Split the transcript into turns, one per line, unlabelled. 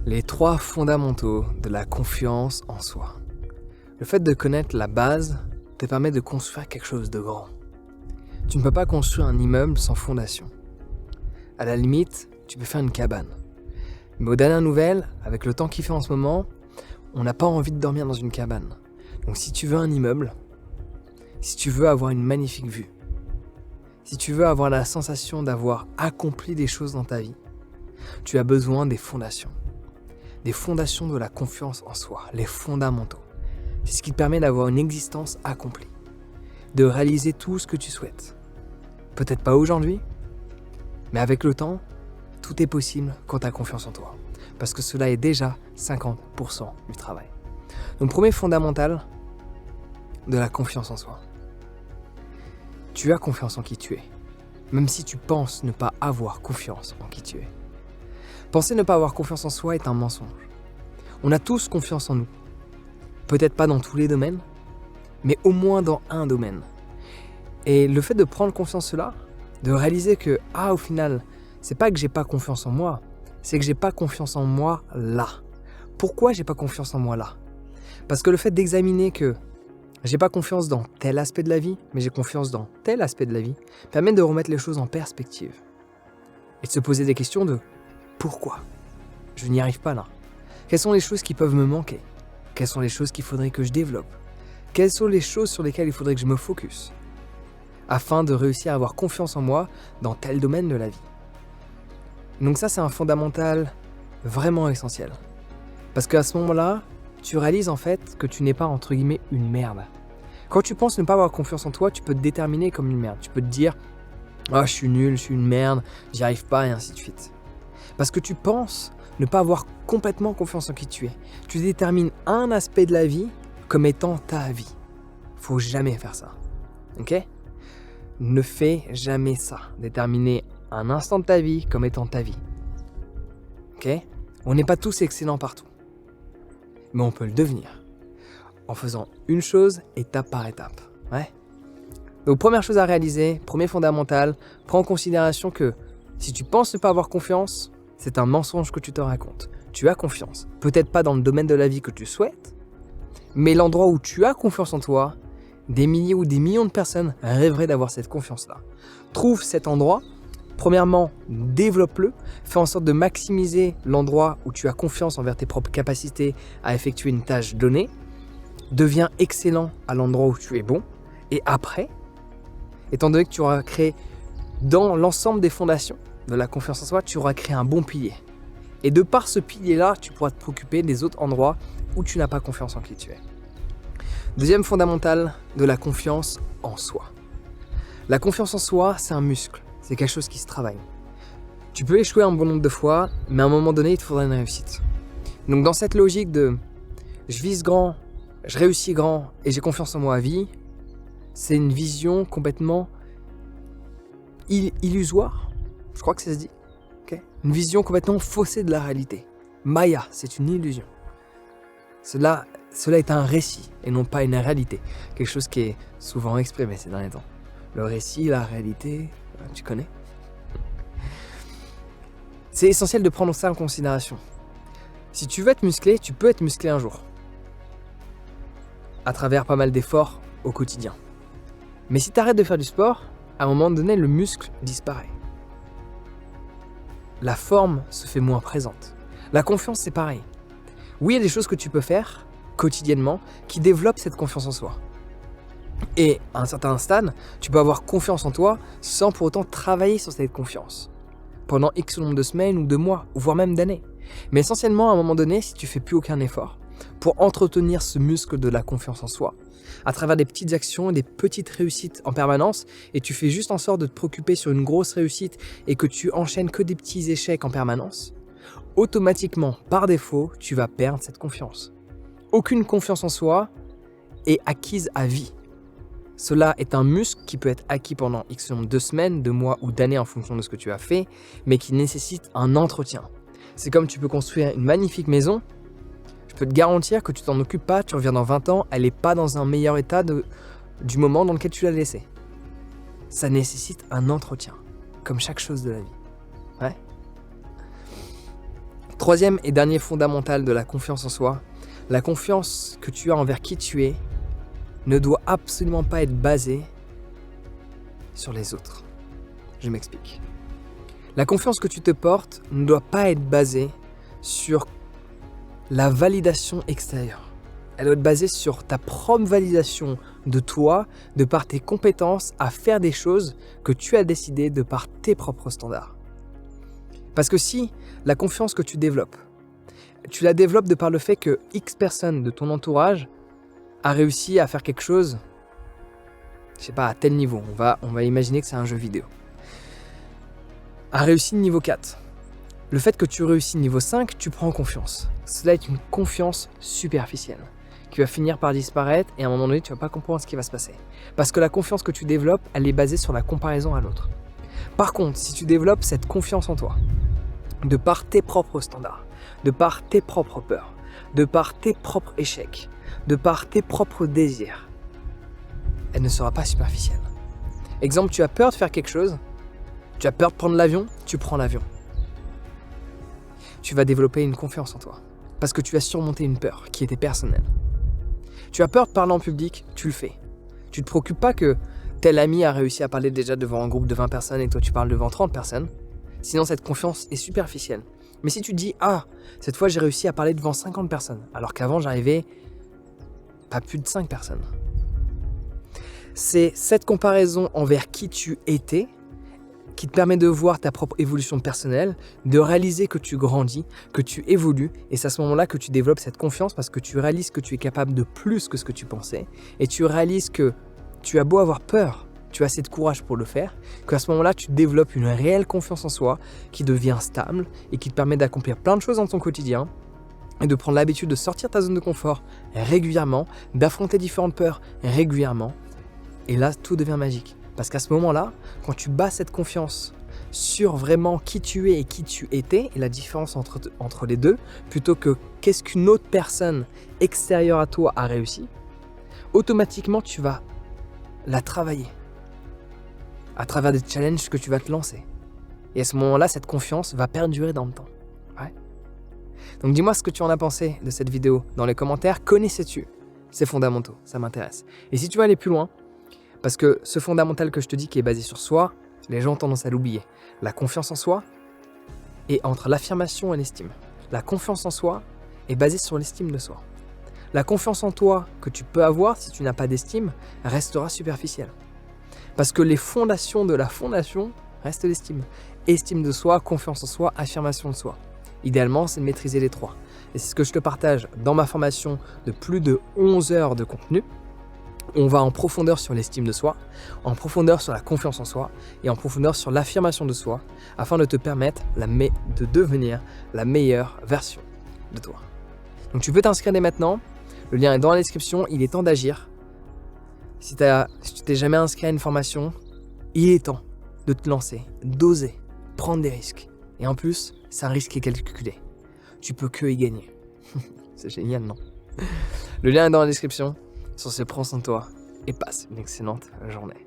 Les 3 fondamentaux de la confiance en soi. Le fait de connaître la base te permet de construire quelque chose de grand. Tu ne peux pas construire un immeuble sans fondation. À la limite, tu peux faire une cabane. Mais aux dernières nouvelles, avec le temps qu'il fait en ce moment, on n'a pas envie de dormir dans une cabane. Donc si tu veux un immeuble, si tu veux avoir une magnifique vue, si tu veux avoir la sensation d'avoir accompli des choses dans ta vie, tu as besoin des fondations. Des fondations de la confiance en soi, les fondamentaux. C'est ce qui te permet d'avoir une existence accomplie, de réaliser tout ce que tu souhaites. Peut-être pas aujourd'hui, mais avec le temps, tout est possible quand tu as confiance en toi. Parce que cela est déjà 50% du travail. Donc premier fondamental de la confiance en soi. Tu as confiance en qui tu es, même si tu penses ne pas avoir confiance en qui tu es. Penser ne pas avoir confiance en soi est un mensonge. On a tous confiance en nous. Peut-être pas dans tous les domaines, mais au moins dans un domaine. Et le fait de prendre confiance en cela, de réaliser que, au final, c'est pas que j'ai pas confiance en moi, c'est que j'ai pas confiance en moi là. Pourquoi j'ai pas confiance en moi là ? Parce que le fait d'examiner que j'ai pas confiance dans tel aspect de la vie, mais j'ai confiance dans tel aspect de la vie, permet de remettre les choses en perspective. Et de se poser des questions de pourquoi je n'y arrive pas là ? Quelles sont les choses qui peuvent me manquer ? Quelles sont les choses qu'il faudrait que je développe ? Quelles sont les choses sur lesquelles il faudrait que je me focus ? Afin de réussir à avoir confiance en moi dans tel domaine de la vie. Donc ça, c'est un fondamental vraiment essentiel. Parce qu'à ce moment-là, tu réalises en fait que tu n'es pas entre guillemets une merde. Quand tu penses ne pas avoir confiance en toi, tu peux te déterminer comme une merde. Tu peux te dire « je suis nul, je suis une merde, j'y arrive pas » et ainsi de suite. Parce que tu penses ne pas avoir complètement confiance en qui tu es. Tu détermines un aspect de la vie comme étant ta vie. Faut jamais faire ça. Ok ? Ne fais jamais ça. Déterminer un instant de ta vie comme étant ta vie. Ok ? On n'est pas tous excellents partout. Mais on peut le devenir. En faisant une chose étape par étape. Ouais ? Donc première chose à réaliser, premier fondamental, prends en considération que si tu penses ne pas avoir confiance, c'est un mensonge que tu te racontes. Tu as confiance. Peut-être pas dans le domaine de la vie que tu souhaites, mais l'endroit où tu as confiance en toi, des milliers ou des millions de personnes rêveraient d'avoir cette confiance-là. Trouve cet endroit. Premièrement, développe-le. Fais en sorte de maximiser l'endroit où tu as confiance envers tes propres capacités à effectuer une tâche donnée. Deviens excellent à l'endroit où tu es bon. Et après, étant donné que tu auras créé dans l'ensemble des fondations de la confiance en soi, tu auras créé un bon pilier. Et de par ce pilier-là, tu pourras te préoccuper des autres endroits où tu n'as pas confiance en qui tu es. Deuxième fondamental de la confiance en soi. La confiance en soi, c'est un muscle. C'est quelque chose qui se travaille. Tu peux échouer un bon nombre de fois, mais à un moment donné, il te faudra une réussite. Donc dans cette logique de je vise grand, je réussis grand et j'ai confiance en moi à vie, c'est une vision complètement illusoire. Je crois que ça se dit. Okay. Une vision complètement faussée de la réalité. Maya, c'est une illusion. Cela est un récit et non pas une réalité. Quelque chose qui est souvent exprimé ces derniers temps. Le récit, la réalité, tu connais. C'est essentiel de prendre ça en considération. Si tu veux être musclé, tu peux être musclé un jour. À travers pas mal d'efforts au quotidien. Mais si tu arrêtes de faire du sport, à un moment donné, le muscle disparaît. La forme se fait moins présente. La confiance, c'est pareil. Oui, il y a des choses que tu peux faire quotidiennement qui développent cette confiance en soi. Et à un certain stade, tu peux avoir confiance en toi sans pour autant travailler sur cette confiance. Pendant X nombre de semaines ou de mois, voire même d'années. Mais essentiellement, à un moment donné, si tu fais plus aucun effort pour entretenir ce muscle de la confiance en soi, à travers des petites actions et des petites réussites en permanence, et tu fais juste en sorte de te préoccuper sur une grosse réussite et que tu enchaînes que des petits échecs en permanence, automatiquement, par défaut, tu vas perdre cette confiance. Aucune confiance en soi est acquise à vie. Cela est un muscle qui peut être acquis pendant X nombre de semaines, de mois ou d'années en fonction de ce que tu as fait, mais qui nécessite un entretien. C'est comme tu peux construire une magnifique maison, je peux te garantir que tu t'en occupes pas, tu reviens dans 20 ans, elle n'est pas dans un meilleur état du moment dans lequel tu l'as laissée. Ça nécessite un entretien, comme chaque chose de la vie. Ouais. Troisième et dernier fondamental de la confiance en soi, la confiance que tu as envers qui tu es ne doit absolument pas être basée sur les autres. Je m'explique. La confiance que tu te portes ne doit pas être basée sur la validation extérieure. Elle doit être basée sur ta propre validation de toi, de par tes compétences à faire des choses que tu as décidé de par tes propres standards. Parce que si la confiance que tu développes, tu la développes de par le fait que X personne de ton entourage a réussi à faire quelque chose, je sais pas, à tel niveau, on va imaginer que c'est un jeu vidéo, a réussi niveau 4. Le fait que tu réussis niveau 5, tu prends confiance. Cela est une confiance superficielle qui va finir par disparaître et à un moment donné, tu vas pas comprendre ce qui va se passer. Parce que la confiance que tu développes, elle est basée sur la comparaison à l'autre. Par contre, si tu développes cette confiance en toi, de par tes propres standards, de par tes propres peurs, de par tes propres échecs, de par tes propres désirs, elle ne sera pas superficielle. Exemple, tu as peur de faire quelque chose, tu as peur de prendre l'avion, tu prends l'avion. Tu vas développer une confiance en toi, parce que tu as surmonté une peur qui était personnelle. Tu as peur de parler en public, tu le fais. Tu ne te préoccupes pas que tel ami a réussi à parler déjà devant un groupe de 20 personnes et toi tu parles devant 30 personnes. Sinon cette confiance est superficielle. Mais si tu te dis, ah, cette fois j'ai réussi à parler devant 50 personnes, alors qu'avant j'arrivais pas plus de 5 personnes. C'est cette comparaison envers qui tu étais qui te permet de voir ta propre évolution personnelle, de réaliser que tu grandis, que tu évolues, et c'est à ce moment-là que tu développes cette confiance parce que tu réalises que tu es capable de plus que ce que tu pensais, et tu réalises que tu as beau avoir peur, tu as assez de courage pour le faire, qu'à ce moment-là, tu développes une réelle confiance en soi qui devient stable et qui te permet d'accomplir plein de choses dans ton quotidien, et de prendre l'habitude de sortir de ta zone de confort régulièrement, d'affronter différentes peurs régulièrement, et là, tout devient magique. Parce qu'à ce moment-là, quand tu bats cette confiance sur vraiment qui tu es et qui tu étais, et la différence entre les deux, plutôt que qu'est-ce qu'une autre personne extérieure à toi a réussi, automatiquement tu vas la travailler à travers des challenges que tu vas te lancer. Et à ce moment-là, cette confiance va perdurer dans le temps. Ouais. Donc dis-moi ce que tu en as pensé de cette vidéo dans les commentaires. Connaissais-tu ces fondamentaux? Ça m'intéresse. Et si tu veux aller plus loin, parce que ce fondamental que je te dis qui est basé sur soi, les gens ont tendance à l'oublier. La confiance en soi est entre l'affirmation et l'estime. La confiance en soi est basée sur l'estime de soi. La confiance en toi que tu peux avoir si tu n'as pas d'estime restera superficielle. Parce que les fondations de la fondation restent l'estime. Estime de soi, confiance en soi, affirmation de soi. Idéalement, c'est de maîtriser les trois. Et c'est ce que je te partage dans ma formation de plus de 11 heures de contenu. On va en profondeur sur l'estime de soi, en profondeur sur la confiance en soi et en profondeur sur l'affirmation de soi afin de te permettre de devenir la meilleure version de toi. Donc tu peux t'inscrire dès maintenant, le lien est dans la description, il est temps d'agir. Si tu t'es jamais inscrit à une formation, il est temps de te lancer, d'oser, prendre des risques. Et en plus, c'est un risque qui est calculé. Tu peux que y gagner. C'est génial, non? Le lien est dans la description. Sur ce, prends soin de toi et passe une excellente journée.